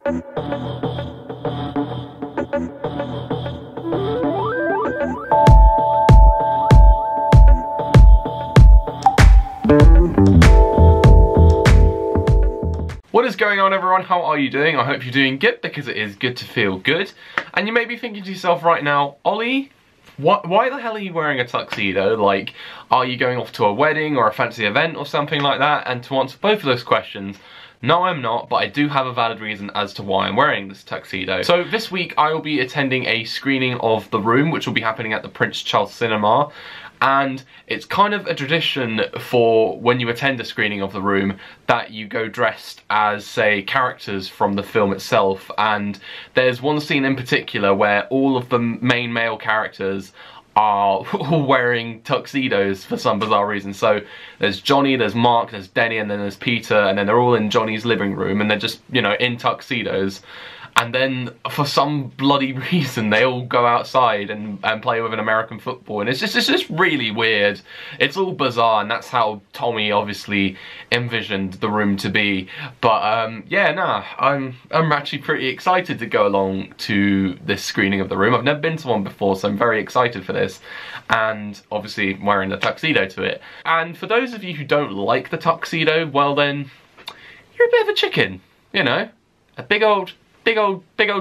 What is going on, everyone? How are you doing? I hope you're doing good, because it is good to feel good. And you may be thinking to yourself right now, Ollie, why the hell are you wearing a tuxedo? Like, are you going off to a wedding or a fancy event or something like that? And to answer both of those questions, no, I'm not, but I do have a valid reason as to why I'm wearing this tuxedo. So this week I will be attending a screening of The Room, which will be happening at the Prince Charles Cinema. And it's kind of a tradition for when you attend a screening of The Room that you go dressed as, say, characters from the film itself. And there's one scene in particular where all of the main male characters are all wearing tuxedos for some bizarre reason. So there's Johnny, there's Mark, there's Denny, and then there's Peter, and then they're all in Johnny's living room and they're just, you know, in tuxedos. And then, for some bloody reason, they all go outside and play with an American football. And it's just really weird. It's all bizarre, and that's how Tommy obviously envisioned The Room to be. But, yeah, nah, I'm actually pretty excited to go along to this screening of The Room. I've never been to one before, so I'm very excited for this. And, obviously, wearing the tuxedo to it. And for those of you who don't like the tuxedo, well then, you're a bit of a chicken, you know? A big old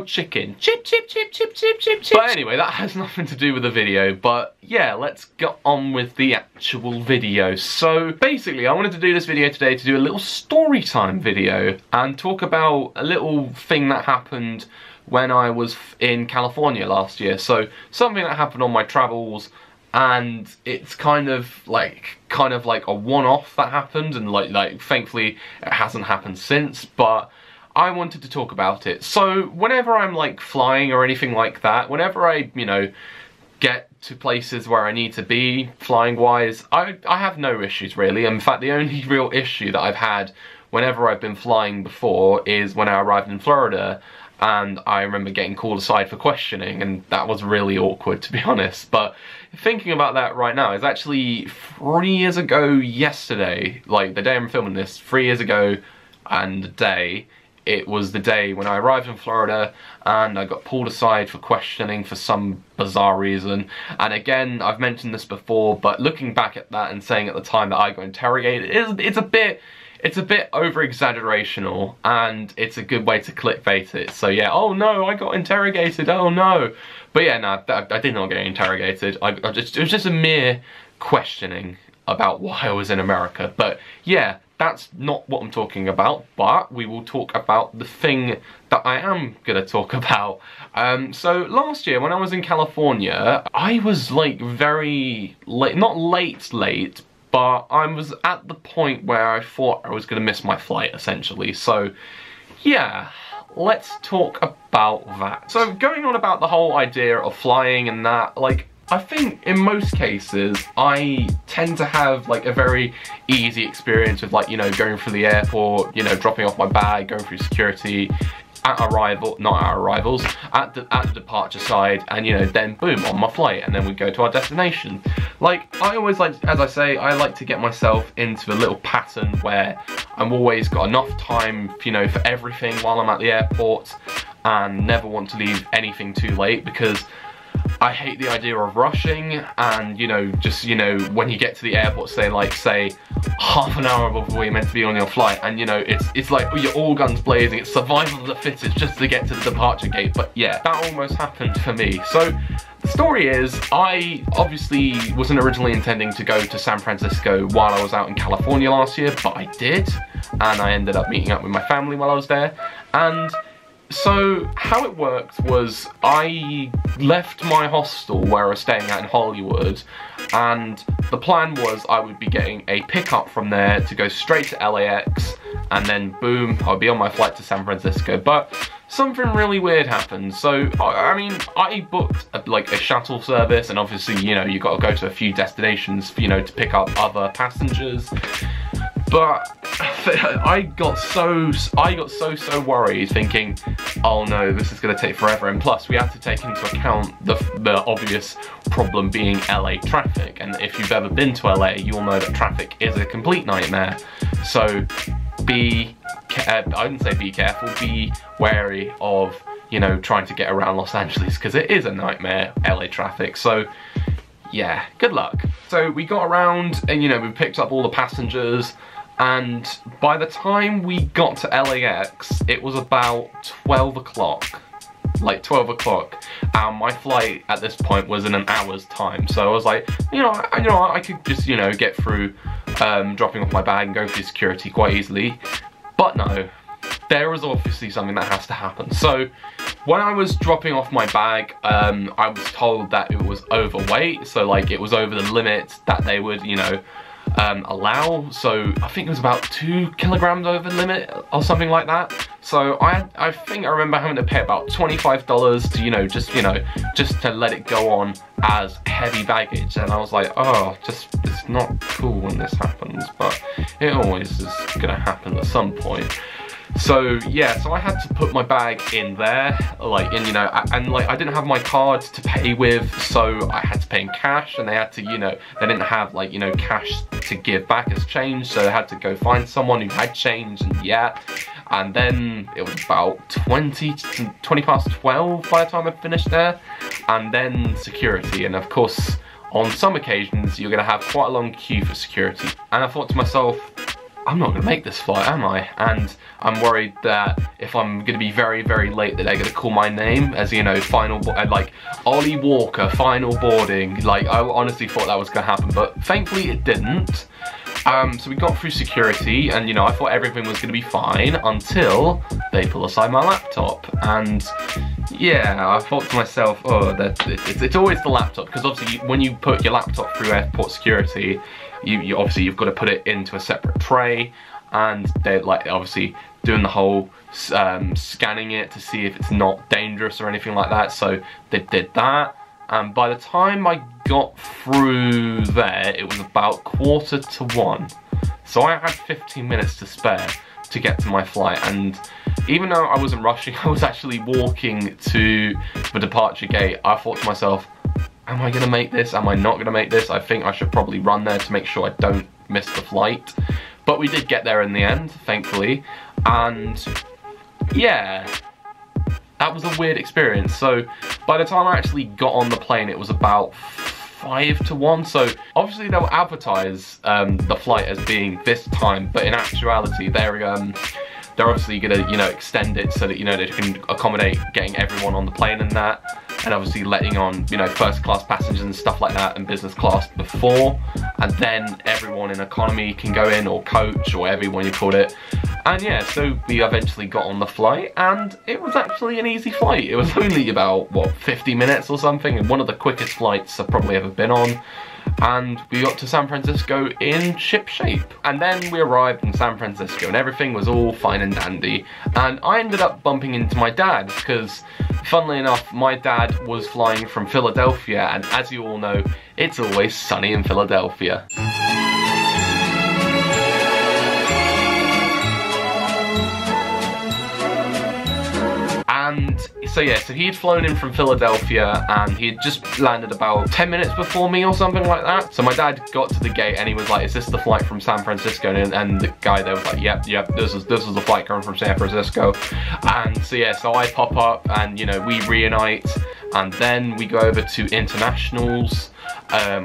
chicken. Chip, chip, chip, chip, chip, chip, chip. But anyway, that has nothing to do with the video. But yeah, let's get on with the actual video. So basically, I wanted to do this video today to do a little story time video and talk about a little thing that happened when I was in California last year. So something that happened on my travels, and it's kind of like a one-off that happened, and like thankfully it hasn't happened since, but I wanted to talk about it. So whenever I'm like flying or anything like that, whenever I, you know, get to places where I need to be flying wise, I have no issues really. In fact, the only real issue that I've had whenever I've been flying before is when I arrived in Florida, and I remember getting called aside for questioning, and that was really awkward, to be honest. But thinking about that right now, it's actually 3 years ago yesterday, like the day I'm filming this, 3 years ago and a day. It was the day when I arrived in Florida and I got pulled aside for questioning for some bizarre reason. And again, I've mentioned this before, but looking back at that and saying at the time that I got interrogated, it's a bit over-exaggerational, and it's a good way to clickbait it. So yeah, oh no, I got interrogated, oh no. But yeah, no, I did not get interrogated. It was just a mere questioning about why I was in America. But yeah, that's not what I'm talking about, but we will talk about the thing that I am gonna talk about. So last year when I was in California, I was like very late, not late, but I was at the point where I thought I was gonna miss my flight essentially. So yeah, let's talk about that. So going on about the whole idea of flying and that, like, I think in most cases I tend to have like a very easy experience with, like, you know, going through the airport, you know, dropping off my bag, going through security, at the departure side, and you know, then boom, on my flight, and then we go to our destination. Like, I always like, as I say, I like to get myself into a little pattern where I'm always got enough time, you know, for everything while I'm at the airport, and never want to leave anything too late, because I hate the idea of rushing, and you know, just, you know, when you get to the airport, say half an hour before you're meant to be on your flight, and you know, it's like you're all guns blazing, it's survival of the fittest just to get to the departure gate. But yeah, that almost happened for me. So the story is, I obviously wasn't originally intending to go to San Francisco while I was out in California last year, but I did, and I ended up meeting up with my family while I was there. And so how it worked was, I left my hostel where I was staying at in Hollywood, and the plan was I would be getting a pickup from there to go straight to LAX, and then boom, I'll be on my flight to San Francisco. But something really weird happened. So I mean, I booked a shuttle service, and obviously, you know, you got to go to a few destinations, you know, to pick up other passengers. But I got so worried, thinking, oh no, this is going to take forever. And plus, we had to take into account the obvious problem being LA traffic. And if you've ever been to LA, you'll know that traffic is a complete nightmare. So I wouldn't say be careful, be wary of, you know, trying to get around Los Angeles, because it is a nightmare, LA traffic. So yeah, good luck. So we got around and, you know, we picked up all the passengers, and by the time we got to LAX, it was about 12 o'clock. Like 12 o'clock. My flight at this point was in an hour's time. So I was like, I could just, you know, get through dropping off my bag and go through security quite easily. But no, there was obviously something that has to happen. So when I was dropping off my bag, I was told that it was overweight. So like it was over the limit that they would, you know, allow. So I think it was about 2 kilograms over limit or something like that. So I think I remember having to pay about $25 to, just to let it go on as heavy baggage. And I was like, oh, it's not cool when this happens, but it always is gonna happen at some point. So yeah, so I had to put my bag in there, like, and you know, and like I didn't have my card to pay with, so I had to pay in cash, and they had to, you know, they didn't have like, you know, cash to give back as change, so I had to go find someone who had change, and yeah, and then it was about 20 past 12 by the time I finished there, and then security, and of course, on some occasions, you're gonna have quite a long queue for security, and I thought to myself, I'm not gonna make this flight, am I? And I'm worried that if I'm gonna be very, very late, that they're gonna call my name as, you know, like Ollie Walker, final boarding. Like, I honestly thought that was gonna happen, but thankfully it didn't. So we got through security, and you know, I thought everything was gonna be fine until they pull aside my laptop. And yeah, I thought to myself, oh, it's always the laptop, because obviously when you put your laptop through airport security, you've got to put it into a separate tray, and they're like obviously doing the whole scanning it to see if it's not dangerous or anything like that. So they did that, and by the time I got through there, it was about 1:45. So I had 15 minutes to spare to get to my flight, and even though I wasn't rushing, I was actually walking to the departure gate. I thought to myself, am I gonna make this? Am I not gonna make this? I think I should probably run there to make sure I don't miss the flight. But we did get there in the end, thankfully. And yeah, that was a weird experience. So by the time I actually got on the plane, it was about 5:1. So obviously they'll advertise the flight as being this time, but in actuality they're obviously gonna, you know, extend it so that, you know, they can accommodate getting everyone on the plane and that, and obviously letting on, you know, first class passengers and stuff like that, and business class before, and then everyone in economy can go in, or coach, or whatever you want to call it. And yeah, so we eventually got on the flight, and it was actually an easy flight. It was only about, what, 50 minutes or something, and one of the quickest flights I've probably ever been on. And we got to San Francisco in ship shape. And then we arrived in San Francisco and everything was all fine and dandy. And I ended up bumping into my dad because, funnily enough, my dad was flying from Philadelphia, and as you all know, it's always sunny in Philadelphia. And so yeah, so he had flown in from Philadelphia, and he had just landed about 10 minutes before me or something like that. So my dad got to the gate and he was like, is this the flight from San Francisco? And the guy there was like, yep, this is the flight coming from San Francisco. And so yeah, so I pop up and, you know, we reunite, and then we go over to internationals,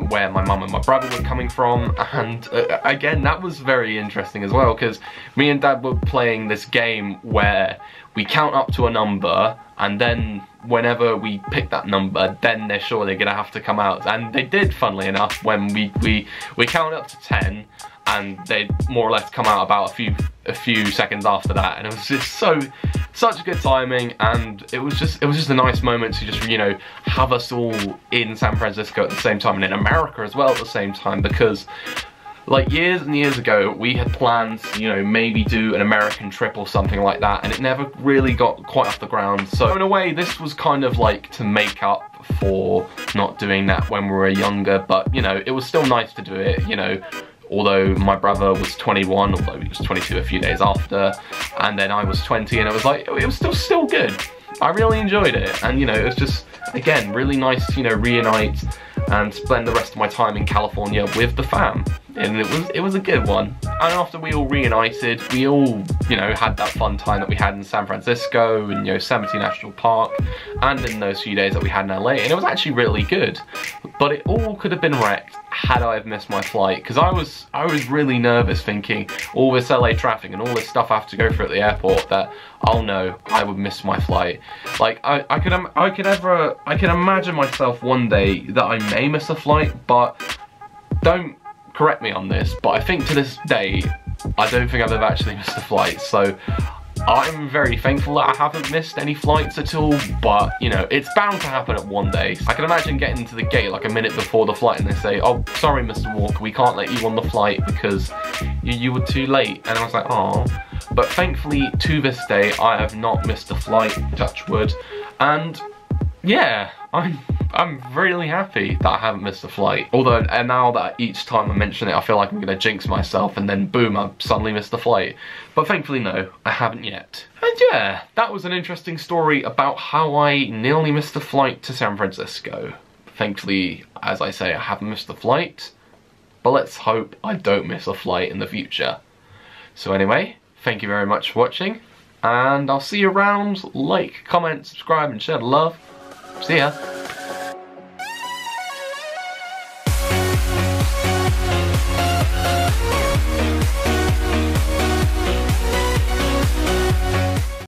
where my mum and my brother were coming from. And again, that was very interesting as well, because me and dad were playing this game where we count up to a number, and then whenever we pick that number, then they're sure they're gonna have to come out. And they did, funnily enough, when we counted up to 10, and they more or less come out about a few seconds after that. And it was just such good timing, and it was just a nice moment to just, you know, have us all in San Francisco at the same time, and in America as well at the same time, because like years and years ago, we had plans to, you know, maybe do an American trip or something like that, and it never really got quite off the ground. So in a way, this was kind of like to make up for not doing that when we were younger, but you know, it was still nice to do it, you know, although my brother was 21, although he was 22 a few days after, and then I was 20, and it was like, it was still good. I really enjoyed it, and you know, it was just, again, really nice to, you know, reunite and spend the rest of my time in California with the fam. and it was a good one. And after we all reunited, we all, you know, had that fun time that we had in San Francisco and Yosemite National Park, and in those few days that we had in LA, and it was actually really good. But it all could have been wrecked had I have missed my flight, because I was really nervous, thinking all this LA traffic and all this stuff I have to go through at the airport, that oh no, I would miss my flight. Like I can imagine myself one day that I may miss a flight, but don't correct me on this, but I think to this day I don't think I've ever actually missed a flight. So I'm very thankful that I haven't missed any flights at all, but you know, it's bound to happen at one day. I can imagine getting to the gate like a minute before the flight and they say, oh, sorry Mr. Walker, we can't let you on the flight because you were too late. And I was like, oh. But thankfully, to this day, I have not missed a flight, touch wood. And yeah, I'm really happy that I haven't missed a flight. Although, and now that each time I mention it, I feel like I'm gonna jinx myself and then boom, I've suddenly missed a flight. But thankfully, no, I haven't yet. And yeah, that was an interesting story about how I nearly missed a flight to San Francisco. Thankfully, as I say, I haven't missed a flight, but let's hope I don't miss a flight in the future. So anyway, thank you very much for watching, and I'll see you around. Like, comment, subscribe, and share the love. See ya.